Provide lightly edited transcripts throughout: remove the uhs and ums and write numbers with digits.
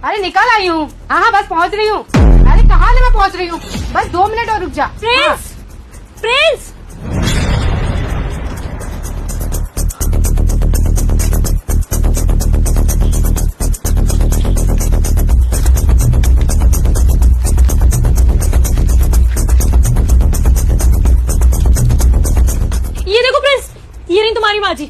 अरे निकल आई हूँ। हाँ बस पहुँच रही हूँ। अरे कहाँ मैं पहुँच रही हूँ, बस 2 मिनट और रुक जा। Prince, Prince. ये देखो प्रिंस, ये रही तुम्हारी माँ जी।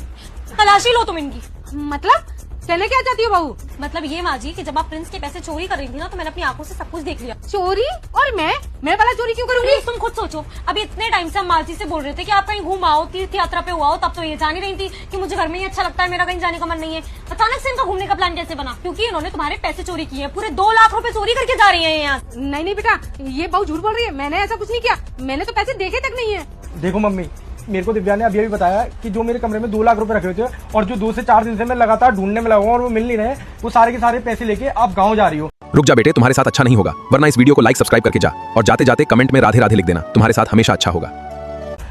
तलाशी लो तुम इनकी। मतलब कहने क्या चाहती हो बहू? मतलब ये माँ जी कि जब आप प्रिंस के पैसे चोरी कर रही थी ना, तो मैंने अपनी आंखों से सब कुछ देख लिया। चोरी? और मैं वाला चोरी क्यों करूंगी? तुम खुद सोचो, अभी इतने टाइम से हम माँ जी से बोल रहे थे कि आप कहीं घूम आओ, तीर्थ यात्रा पे हुआ हो, तब तो ये जान ही रही थी कि मुझे घर में ही अच्छा लगता है, मेरा कहीं जाने का मन नहीं है। अचानक से इनका घूमने का प्लान कैसे बना? क्योंकि इन्होंने तुम्हारे पैसे चोरी किए हैं, पूरे 2 लाख रुपए चोरी करके जा रही है यहाँ। नहीं बेटा, ये बहू झूठ बोल रही है। मैंने ऐसा कुछ नहीं किया, मैंने तो पैसे देखे तक नहीं है। देखो मम्मी, मेरे को दिव्या ने अभी बताया कि जो मेरे कमरे में 2 लाख रुपए रखे हुए थे और जो 2 से 4 दिन से मैं लगातार ढूंढने में लगा हूं और वो मिल नहीं रहे, वो सारे के सारे पैसे लेके आप गाँव जा रही हो। रुक जा बेटे, तुम्हारे साथ अच्छा नहीं होगा, वरना इस वीडियो को लाइक सब्सक्राइब करके जा और जाते जाते कमेंट में राधे राधे लिख देना, तुम्हारे साथ हमेशा अच्छा होगा।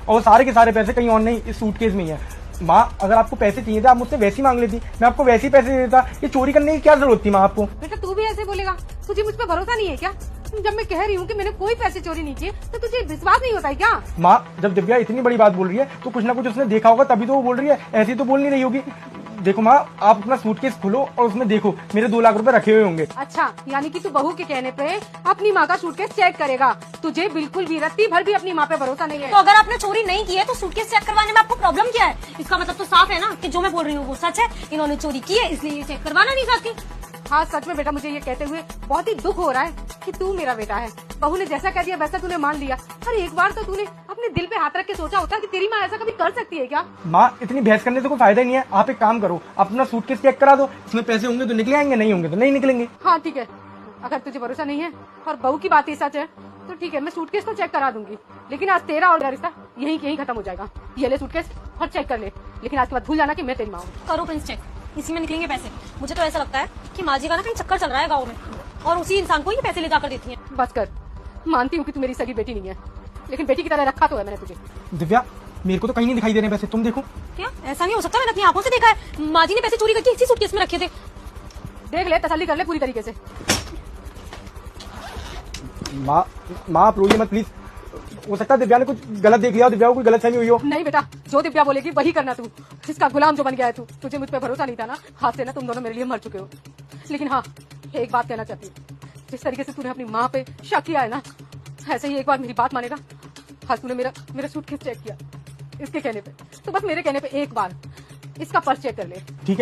और सारे के सारे पैसे कहीं और नहीं, इस सूटकेस में ही है। माँ, अगर आपको पैसे चाहिए थे आप मुझसे वैसे ही मांग लेती, मैं आपको वैसे ही पैसे देता। ये चोरी करने की क्या जरूरत थी माँ आपको? बेटा तू भी ऐसे बोलेगा? तुझे मुझ पर भरोसा नहीं है क्या? जब मैं कह रही हूँ कि मैंने कोई पैसे चोरी नहीं किए, तो तुझे विश्वास नहीं होता है क्या? माँ, जब दिव्या इतनी बड़ी बात बोल रही है तो कुछ ना कुछ उसने देखा होगा, तभी तो वो बोल रही है, ऐसी तो बोल नहीं रही होगी। देखो माँ, आप अपना सूटकेस खोलो और उसमें देखो मेरे 2 लाख रुपए रखे हुए होंगे। अच्छा, यानी कि तू बहू के कहने पे अपनी माँ का सूटकेस चेक करेगा? तुझे बिल्कुल भी रत्ती भर भी अपनी माँ पे भरोसा नहीं है। तो अगर आपने चोरी नहीं की है तो सूटकेस चेक करवाने में आपको प्रॉब्लम क्या है? इसका मतलब तो साफ है ना कि जो मैं बोल रही हूँ वो सच है, इन्होंने चोरी की है इसलिए ये चेक करवाना नहीं चाहती। हाँ सच में बेटा, मुझे ये कहते हुए बहुत ही दुख हो रहा है कि तू मेरा बेटा है। बहू ने जैसा कह दिया वैसा तूने मान लिया। अरे एक बार तो तूने अपने दिल पे हाथ रख के सोचा होता कि तेरी माँ ऐसा कभी कर सकती है क्या? माँ, इतनी बहस करने से कोई फायदा नहीं है। आप एक काम करो, अपना सूटकेस चेक करा दो, इसमें पैसे होंगे तो निकले आएंगे, नहीं होंगे तो नहीं निकलेंगे। हाँ ठीक है, अगर तुझे भरोसा नहीं है और बहू की बात ही सच है तो ठीक है, मैं सूटकेस तो चेक करा दूंगी, लेकिन आज तेरा और मेरा रिश्ता यहीं खत्म हो जाएगा। ये ले सूटकेस और चेक कर ले, लेकिन आज के बाद भूल जाना कि मैं तेरी माँ हूँ। करो प्रिंस चेक, इसी में निकलेंगे पैसे। मुझे तो ऐसा लगता है कि माँ जी का ना कहीं चक्कर चल रहा है गाँव में, और उसी इंसान को ही पैसे ले जाकर देती है। बस कर, मानती हूँ कि तू मेरी सगी बेटी नहीं है, लेकिन बेटी की तरह रखा तो है मैंने तुझे। दिव्या, मेरे को तो कहीं नहीं दिखाई दे रहे पैसे, तुम देखो। क्या ऐसा नहीं हो सकता? मैंने अपनी आंखों से देखा है, माँ जी ने पैसे चोरी करके इसी सूटकेस में रखे थे। देख ले, तसल्ली कर ले पूरी तरीके से। माँ, आप रोइए मत प्लीज। हो सकता है दिव्या ने कुछ गलत देख लिया, दिव्या को कोई गलत फहमी हुई हो। नहीं बेटा, जो दिव्या बोलेगी वही करना। तू जिसका गुलाम जो बन गया है तू। तुझे मुझ पर भरोसा नहीं था ना, हाथ से ना तुम दोनों मेरे लिए मर चुके हो। लेकिन हाँ, एक बात कहना चाहती हूँ, जिस तरीके से तूने अपनी माँ पे शक किया है ना, ऐसे ही एक बार मेरी बात मानेगा? हाँ, तूने मेरा सूटकेस चेक किया इसके कहने पे, तो बस मेरे कहने पे एक बार इसका पर्स चेक कर ले। ठीक है।